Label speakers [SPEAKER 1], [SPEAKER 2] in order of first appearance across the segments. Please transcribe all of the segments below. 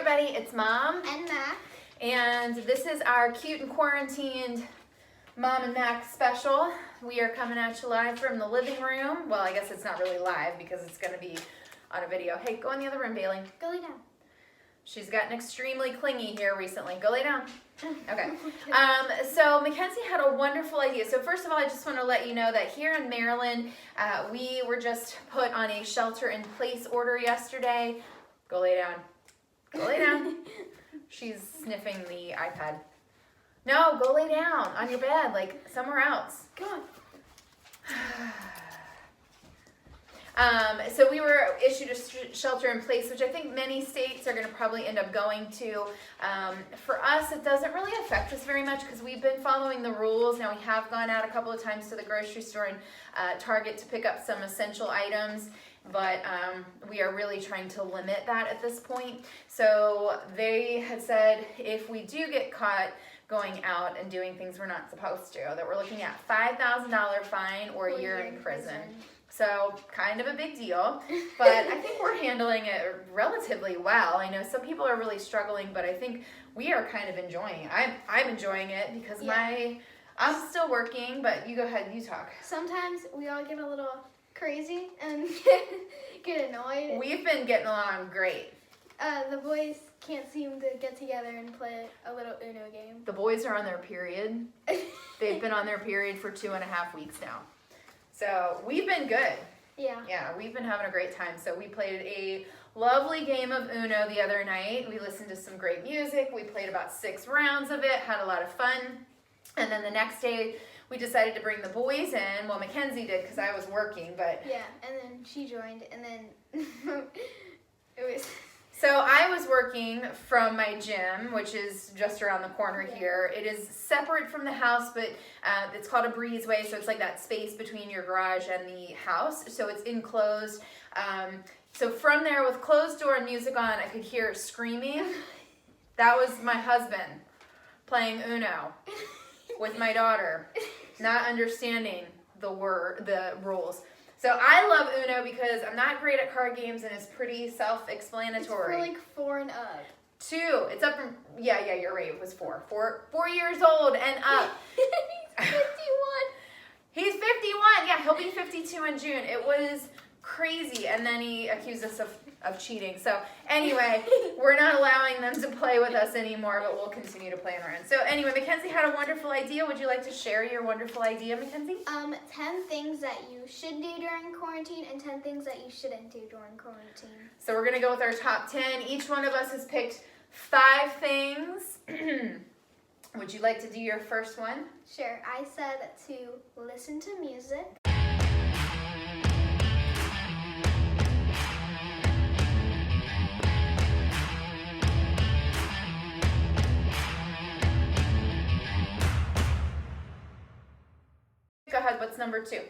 [SPEAKER 1] everybody, it's Mom
[SPEAKER 2] and Mac.
[SPEAKER 1] And this is our cute and quarantined Mom and Mac special. We are coming at you live from the living room. Well, I guess it's not really live because it's going to be on a video. Hey, go in the other room, Bailey.
[SPEAKER 2] Go lay down.
[SPEAKER 1] She's gotten extremely clingy here recently. Go lay down. Okay. So Mackenzie had a wonderful idea. So first of all, I just want to let you know that here in Maryland, we were just put on a shelter-in-place order yesterday. Go lay down. Go lay down. She's sniffing the iPad. No, go lay down on your bed, like somewhere else.
[SPEAKER 2] Come on.
[SPEAKER 1] So we were issued a shelter in place, which I think many states are going to probably end up going to. For us, it doesn't really affect us very much because we've been following the rules. Now, we have gone out a couple of times to the grocery store and Target to pick up some essential items, but we are really trying to limit that at this point. So they had said if we do get caught going out and doing things we're not supposed to, that we're looking at $5,000 fine or a year in prison. So kind of a big deal, but I think we're handling it relatively well. I know some people are really struggling, but I think we are kind of enjoying it. I'm enjoying it because I'm still working, but you go ahead, you talk.
[SPEAKER 2] Sometimes we all get a little crazy and get annoyed.
[SPEAKER 1] We've been getting along great.
[SPEAKER 2] The boys can't seem to get together and play a little Uno game.
[SPEAKER 1] The boys are on their period. They've been on their period for 2.5 weeks now. So we've been good.
[SPEAKER 2] Yeah.
[SPEAKER 1] Yeah, we've been having a great time. So we played a lovely game of Uno the other night. We listened to some great music. We played about 6 rounds of it, had a lot of fun. And then the next day, we decided to bring the boys in. Well, Mackenzie did because I was working, but...
[SPEAKER 2] Yeah, and then she joined, and then it was...
[SPEAKER 1] So I was working from my gym, which is just around the corner here. It is separate from the house, but it's called a breezeway, so it's like that space between your garage and the house. So it's enclosed. So from there, with closed door and music on, I could hear screaming. That was my husband playing Uno with my daughter, not understanding the rules. So I love Uno because I'm not great at card games and it's pretty self-explanatory.
[SPEAKER 2] It's for like 4 and up.
[SPEAKER 1] 2. It's up from, yeah, you're right. It was 4. 4 years old and up.
[SPEAKER 2] He's 51.
[SPEAKER 1] He's 51. Yeah, he'll be 52 in June. It was crazy. And then he accused us of cheating. So anyway, we're not allowing them to play with us anymore, but we'll continue to play on our own. So anyway, Mackenzie had a wonderful idea. Would you like to share your wonderful idea, Mackenzie?
[SPEAKER 2] 10 things that you should do during quarantine and 10 things that you shouldn't do during quarantine.
[SPEAKER 1] So we're going to go with our top 10. Each one of us has picked 5 things. Would you like to do your first one?
[SPEAKER 2] Sure. I said to listen to music.
[SPEAKER 1] Go ahead, what's number 2?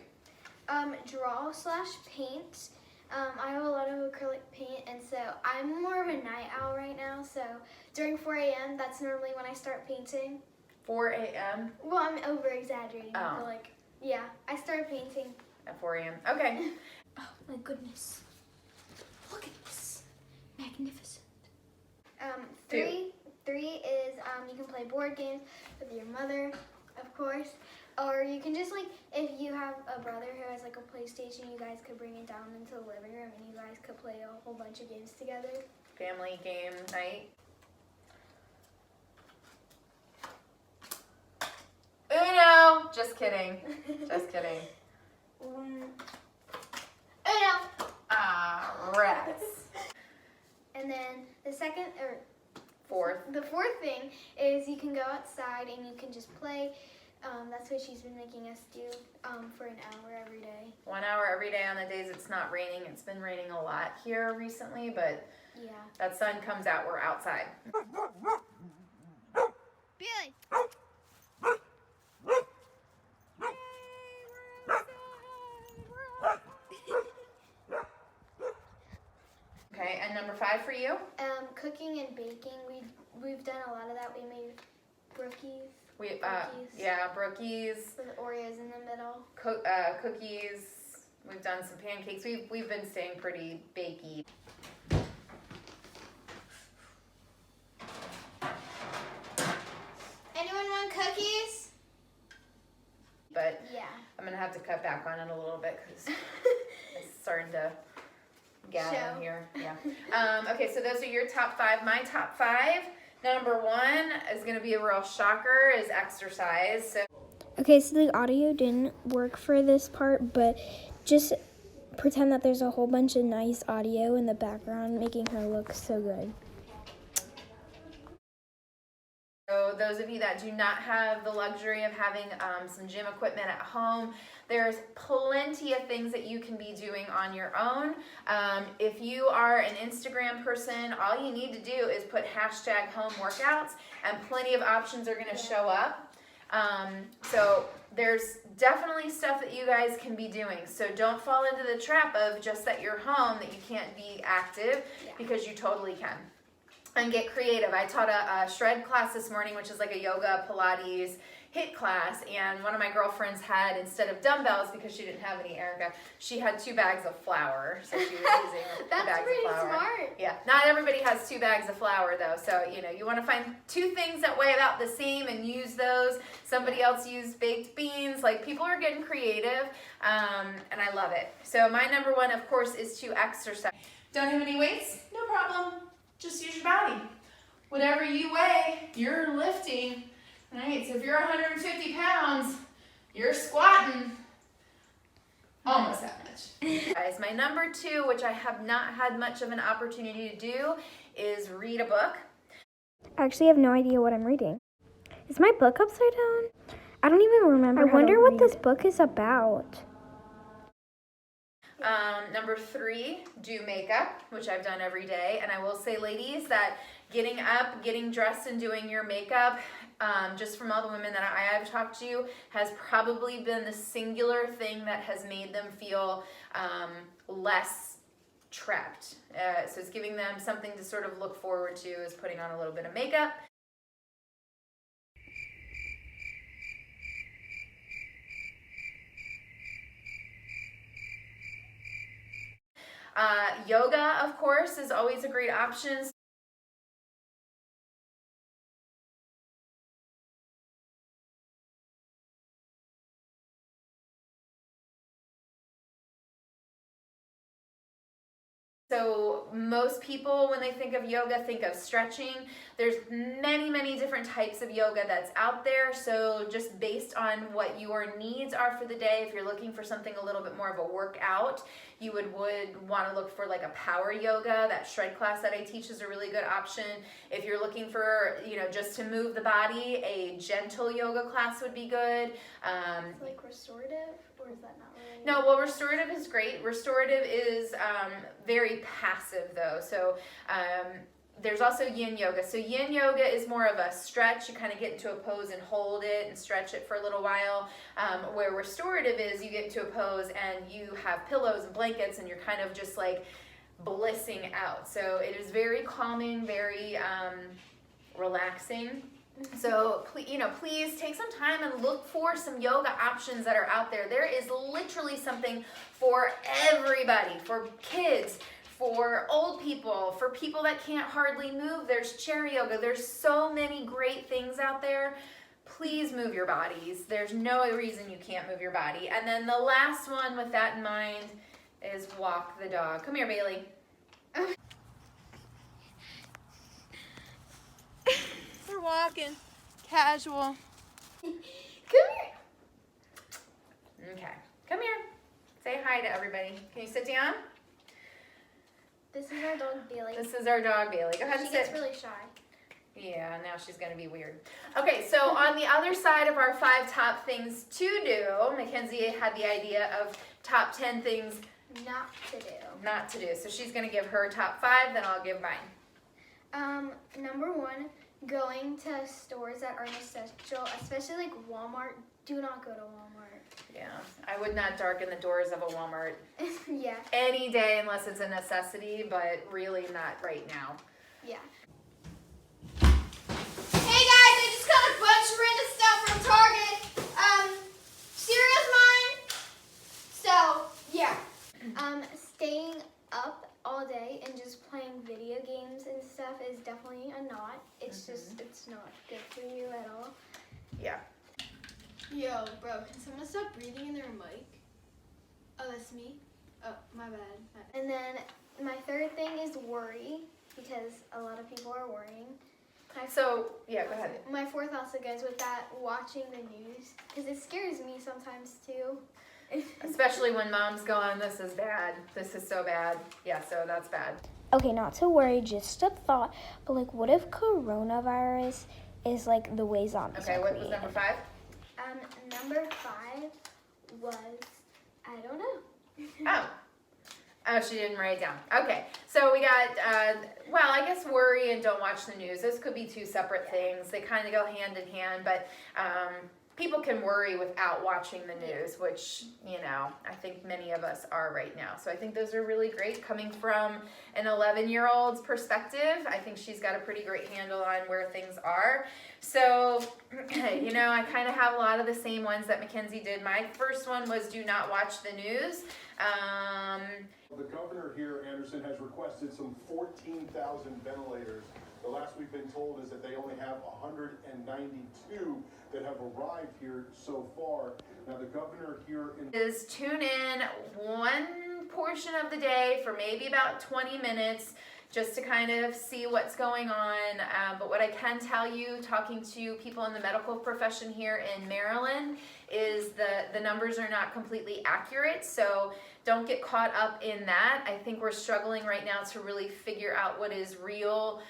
[SPEAKER 2] Draw/paint. I have a lot of acrylic paint, and so I'm more of a night owl right now, so during 4 a.m., that's normally when I start painting.
[SPEAKER 1] 4 a.m.?
[SPEAKER 2] Well, I'm over-exaggerating,
[SPEAKER 1] but
[SPEAKER 2] yeah, I start painting.
[SPEAKER 1] At 4 a.m., okay.
[SPEAKER 2] Oh, my goodness. Look at this. Magnificent. 3 is you can play board games with your mother, of course. Or you can just, if you have a brother who has, a PlayStation, you guys could bring it down into the living room and you guys could play a whole bunch of games together.
[SPEAKER 1] Family game night. Uno! Just kidding. Just kidding.
[SPEAKER 2] Uno!
[SPEAKER 1] Ah, rats.
[SPEAKER 2] And then the
[SPEAKER 1] Fourth
[SPEAKER 2] thing is you can go outside and you can just play. That's what she's been making us do for an hour every day. 1 hour every day on the days it's not raining. It's been raining a lot here recently, but yeah, that sun comes out, we're outside. Billy!
[SPEAKER 1] Okay, and number 5 for you?
[SPEAKER 2] Cooking and baking. We've done a lot of that. We made brookies.
[SPEAKER 1] Brookies.
[SPEAKER 2] With Oreos in the middle.
[SPEAKER 1] Cookies. We've done some pancakes. We've been staying pretty bakey. have to cut back on it a little bit because it's starting to gather in here. Yeah. Okay, so those are your top 5. My top 5, number 1 is going to be a real shocker, is exercise. So.
[SPEAKER 3] Okay, so the audio didn't work for this part, but just pretend that there's a whole bunch of nice audio in the background making her look so good.
[SPEAKER 1] So those of you that do not have the luxury of having some gym equipment at home, there's plenty of things that you can be doing on your own. If you are an Instagram person, all you need to do is put #homeworkouts and plenty of options are going to show up. So there's definitely stuff that you guys can be doing. So don't fall into the trap of just that you're home that you can't be active, because you totally can. And get creative. I taught a shred class this morning, which is like a yoga, Pilates, HIIT class, and one of my girlfriends had, instead of dumbbells, because she didn't have any, Erica, she had 2 bags of flour. So she was using 2 bags of flour.
[SPEAKER 2] That's pretty smart.
[SPEAKER 1] Yeah, not everybody has 2 bags of flour though, so you want to find 2 things that weigh about the same and use those. Somebody else used baked beans. Like, people are getting creative, and I love it. So my number 1, of course, is to exercise. Don't have any weights? No problem. Just use your body. Whatever you weigh, you're lifting. Right? So if you're 150 pounds, you're squatting almost that much. Guys, my number 2, which I have not had much of an opportunity to do, is read a book.
[SPEAKER 3] I actually have no idea what I'm reading. Is my book upside down? I don't even remember. I wonder what this book is about.
[SPEAKER 1] Number 3, do makeup, which I've done every day. And I will say, ladies, that getting up, getting dressed, and doing your makeup, just from all the women that I've talked to, has probably been the singular thing that has made them feel less trapped. So it's giving them something to sort of look forward to, is putting on a little bit of makeup. Yoga, of course, is always a great option. So most people, when they think of yoga, think of stretching. There's many, many different types of yoga that's out there. So just based on what your needs are for the day, if you're looking for something a little bit more of a workout, you would want to look for like a power yoga. That shred class that I teach is a really good option. If you're looking for, just to move the body, a gentle yoga class would be good.
[SPEAKER 2] Like restorative, or is that not really?
[SPEAKER 1] No, well, restorative is great. Restorative is very passive though. So there's also yin yoga. So yin yoga is more of a stretch. You kind of get into a pose and hold it and stretch it for a little while. Where restorative is, you get into a pose and you have pillows and blankets and you're kind of just like blissing out. So it is very calming, very relaxing. So please take some time and look for some yoga options that are out there. There is literally something for everybody, for kids, for old people, for people that can't hardly move. There's chair yoga. There's so many great things out there. Please move your bodies. There's no reason you can't move your body. And then the last one with that in mind is walk the dog. Come here, Bailey. We're walking. Casual.
[SPEAKER 2] Come here.
[SPEAKER 1] Okay. Come here. Say hi to everybody. Can you sit down?
[SPEAKER 2] This is our dog, Bailey.
[SPEAKER 1] This is our dog, Bailey. Go ahead and
[SPEAKER 2] She
[SPEAKER 1] sit.
[SPEAKER 2] gets really shy.
[SPEAKER 1] Yeah, now she's going to be weird. Okay, so on the other side of our 5 top things to do, Mackenzie had the idea of top 10 things
[SPEAKER 2] Not to do.
[SPEAKER 1] not to do. So she's going to give her top 5, then I'll give mine.
[SPEAKER 2] Number 1, going to stores that aren't essential, especially like Walmart. Do not go to Walmart.
[SPEAKER 1] Yeah, I would not darken the doors of a Walmart
[SPEAKER 2] Yeah.
[SPEAKER 1] any day unless it's a necessity, but really not right now.
[SPEAKER 2] Yeah.
[SPEAKER 4] Hey guys, I just got a bunch of random stuff from Target. Cereal's mine. So, yeah.
[SPEAKER 2] Staying up all day and just playing video games and stuff is definitely a not. It's just, it's not good for you at all.
[SPEAKER 1] Yeah.
[SPEAKER 4] Yo, bro, can someone stop breathing in their mic? Oh, that's me? Oh, my bad.
[SPEAKER 2] And then my third thing is worry, because a lot of people are worrying.
[SPEAKER 1] So, yeah, go ahead.
[SPEAKER 2] My fourth also goes with that, watching the news, because it scares me sometimes too.
[SPEAKER 1] Especially when moms go on, this is bad, this is so bad. Yeah, so that's bad.
[SPEAKER 3] Okay, not to worry, just a thought, but like what if coronavirus is like the way zombies
[SPEAKER 1] Okay,
[SPEAKER 3] are
[SPEAKER 1] what was
[SPEAKER 3] created?
[SPEAKER 1] number 5?
[SPEAKER 2] Number 5 was, I don't know.
[SPEAKER 1] Oh, she didn't write it down. Okay, so we got, well, I guess worry and don't watch the news. Those could be two separate things. They kind of go hand in hand, but people can worry without watching the news, which, you know, I think many of us are right now. So I think those are really great coming from an 11-year-old's perspective. I think she's got a pretty great handle on where things are. So, you know, I kind of have a lot of the same ones that Mackenzie did. My first one was do not watch the news.
[SPEAKER 5] The governor here, Anderson, has requested some 14,000 ventilators. The last we've been told is that they only have 192 that have arrived here so far. Now, the governor here
[SPEAKER 1] is tune in one portion of the day for maybe about 20 minutes just to kind of see what's going on. But what I can tell you, talking to people in the medical profession here in Maryland, is the numbers are not completely accurate. So don't get caught up in that. I think we're struggling right now to really figure out what is real,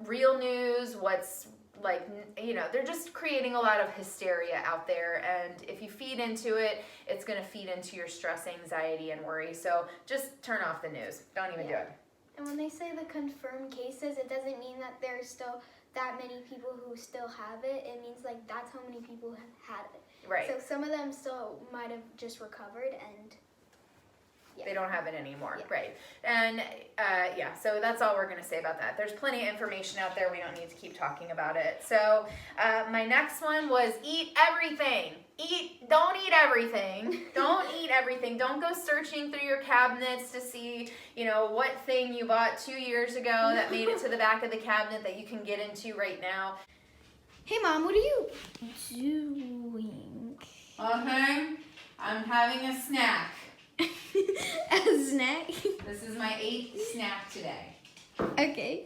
[SPEAKER 1] real news, what's like, you know, they're just creating a lot of hysteria out there, and if you feed into it, it's going to feed into your stress, anxiety, and worry. So just turn off the news. Don't even do it.
[SPEAKER 2] And when they say the confirmed cases, it doesn't mean that there's still that many people who still have it. It means like that's how many people have had it.
[SPEAKER 1] Right.
[SPEAKER 2] So some of them still might have just recovered and
[SPEAKER 1] they don't have it anymore.
[SPEAKER 2] Yeah.
[SPEAKER 1] Right. And yeah, so that's all we're going to say about that. There's plenty of information out there. We don't need to keep talking about it. So my next one was eat everything. Don't eat everything. Don't eat everything. Don't go searching through your cabinets to see, you know, what thing you bought 2 years ago that made it to the back of the cabinet that you can get into right now.
[SPEAKER 4] Hey, Mom, what are you
[SPEAKER 3] Doing.
[SPEAKER 1] Okay. I'm having a snack.
[SPEAKER 3] A snack?
[SPEAKER 1] This is my 8th snack today.
[SPEAKER 3] Okay.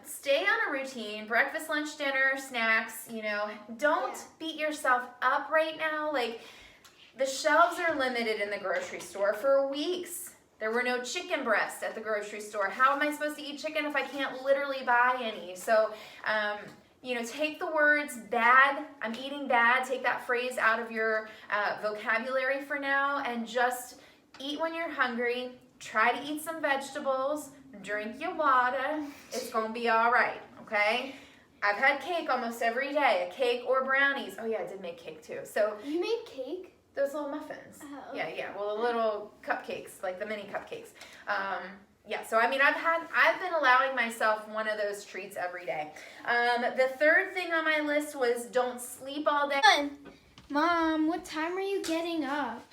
[SPEAKER 1] Stay on a routine, breakfast, lunch, dinner, snacks, you know, don't beat yourself up right now. Like, the shelves are limited in the grocery store for weeks. There were no chicken breasts at the grocery store. How am I supposed to eat chicken if I can't literally buy any? So, you know, take the words bad, I'm eating bad, take that phrase out of your vocabulary for now, and just eat when you're hungry. Try to eat some vegetables, drink your water. It's gonna be all right, okay? I've had cake almost every day, a cake or brownies. Oh yeah, I did make cake too. So
[SPEAKER 2] You made cake?
[SPEAKER 1] those little muffins.
[SPEAKER 2] Oh.
[SPEAKER 1] Yeah, well, the little cupcakes, like the mini cupcakes. Yeah, so I mean, I've been allowing myself one of those treats every day. The third thing on my list was don't sleep all day.
[SPEAKER 4] Mom, what time are you getting up?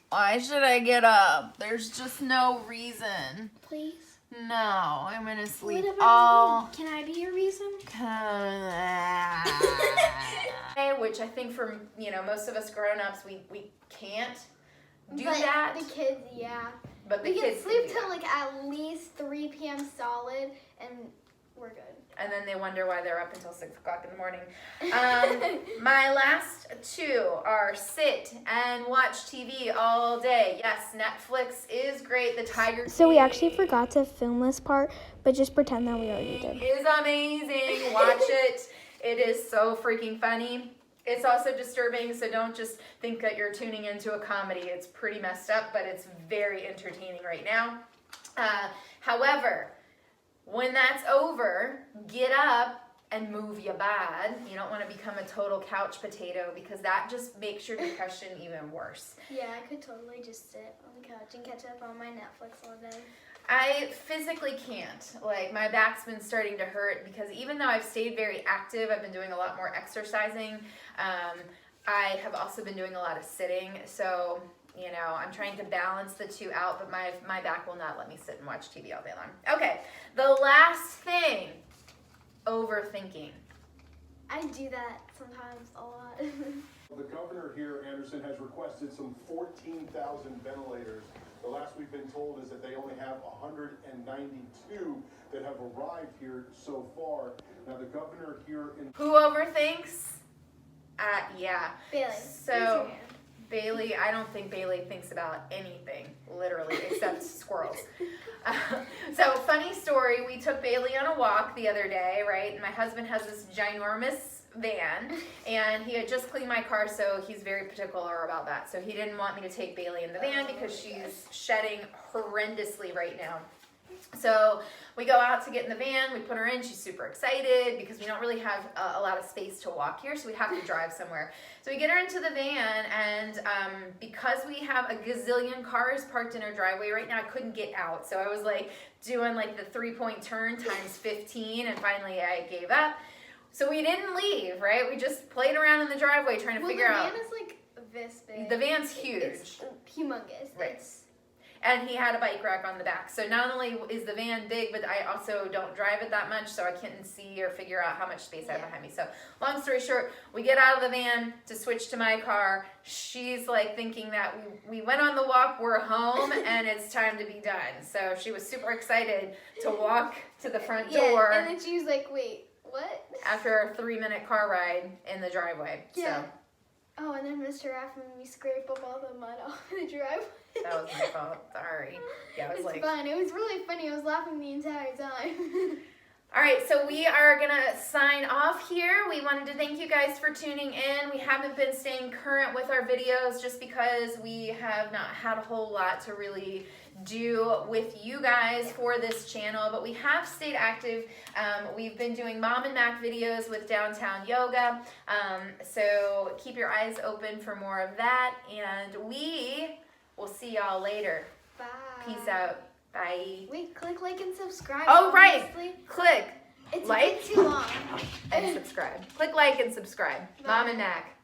[SPEAKER 1] Why should I get up? There's just no reason.
[SPEAKER 2] Please?
[SPEAKER 1] No, I'm gonna sleep
[SPEAKER 2] What about
[SPEAKER 1] all.
[SPEAKER 2] me? Can I be your reason?
[SPEAKER 1] Which I think for, you know, most of us grown-ups, we can't do
[SPEAKER 2] But
[SPEAKER 1] that.
[SPEAKER 2] the kids, yeah.
[SPEAKER 1] But the
[SPEAKER 2] We
[SPEAKER 1] kids
[SPEAKER 2] can sleep
[SPEAKER 1] do
[SPEAKER 2] till
[SPEAKER 1] that.
[SPEAKER 2] like at least 3 p.m. solid, and we're good.
[SPEAKER 1] And then they wonder why they're up until 6 o'clock in the morning. My last two are sit and watch TV all day. Yes, Netflix is great. The Tiger
[SPEAKER 3] So we
[SPEAKER 1] King
[SPEAKER 3] actually forgot to film this part, but just pretend that we already did.
[SPEAKER 1] is amazing. Watch it. It is so freaking funny. It's also disturbing, so don't just think that you're tuning into a comedy. It's pretty messed up, but it's very entertaining right now. However, when that's over, get up and move your bed. You don't want to become a total couch potato because that just makes your depression even worse.
[SPEAKER 2] Yeah, I could totally just sit on the couch and catch up on my Netflix all day.
[SPEAKER 1] I physically can't. Like, my back's been starting to hurt because even though I've stayed very active, I've been doing a lot more exercising. I have also been doing a lot of sitting. So, you know, I'm trying to balance the two out, but my back will not let me sit and watch TV all day long. Okay, the last thing, overthinking.
[SPEAKER 2] I do that sometimes a lot.
[SPEAKER 5] The governor here, Anderson, has requested some 14,000 ventilators. The last we've been told is that they only have 192 that have arrived here so far. Now, the governor here in...
[SPEAKER 1] Who overthinks? Yeah.
[SPEAKER 2] Bailey, raise your
[SPEAKER 1] So,
[SPEAKER 2] hand.
[SPEAKER 1] Bailey, I don't think Bailey thinks about anything, literally, except squirrels. So, funny story, we took Bailey on a walk the other day, right? And my husband has this ginormous van, and he had just cleaned my car, so he's very particular about that. So he didn't want me to take Bailey in the van because she's shedding horrendously right now. So we go out to get in the van, we put her in, she's super excited because we don't really have a lot of space to walk here, so we have to drive somewhere. So we get her into the van, and because we have a gazillion cars parked in our driveway right now, I couldn't get out. So I was like doing like the 3-point turn times 15, and finally I gave up. So we didn't leave, right? We just played around in the driveway trying to figure out.
[SPEAKER 2] The van is like this big.
[SPEAKER 1] The van's huge.
[SPEAKER 2] It's humongous.
[SPEAKER 1] Right.
[SPEAKER 2] It's,
[SPEAKER 1] And he had a bike rack on the back. So not only is the van big, but I also don't drive it that much, so I couldn't see or figure out how much space I have behind me. So long story short, we get out of the van to switch to my car. She's like thinking that we went on the walk, we're home, and it's time to be done. So she was super excited to walk to the front door.
[SPEAKER 2] Yeah, and then she was like, wait, what?
[SPEAKER 1] After a 3-minute car ride in the driveway.
[SPEAKER 2] Yeah.
[SPEAKER 1] So
[SPEAKER 2] Oh, and then Mr. Raff made me scrape up all the mud off the driveway.
[SPEAKER 1] that was my fault. Sorry. Yeah, I was
[SPEAKER 2] It's
[SPEAKER 1] like...
[SPEAKER 2] fun. It was really funny. I was laughing the entire time.
[SPEAKER 1] All right, so we are going to sign off here. We wanted to thank you guys for tuning in. We haven't been staying current with our videos just because we have not had a whole lot to really do with you guys for this channel, but we have stayed active. We've been doing Mom&MAC videos with Downtown Yoga, so keep your eyes open for more of that, and we will see y'all later.
[SPEAKER 2] Bye.
[SPEAKER 1] Peace out. Bye.
[SPEAKER 2] Wait, click like and subscribe.
[SPEAKER 1] Oh, right.
[SPEAKER 2] Honestly.
[SPEAKER 1] Click
[SPEAKER 2] It's
[SPEAKER 1] like
[SPEAKER 2] too long.
[SPEAKER 1] and subscribe. Click like and subscribe.
[SPEAKER 2] Bye.
[SPEAKER 1] Mom&MAC.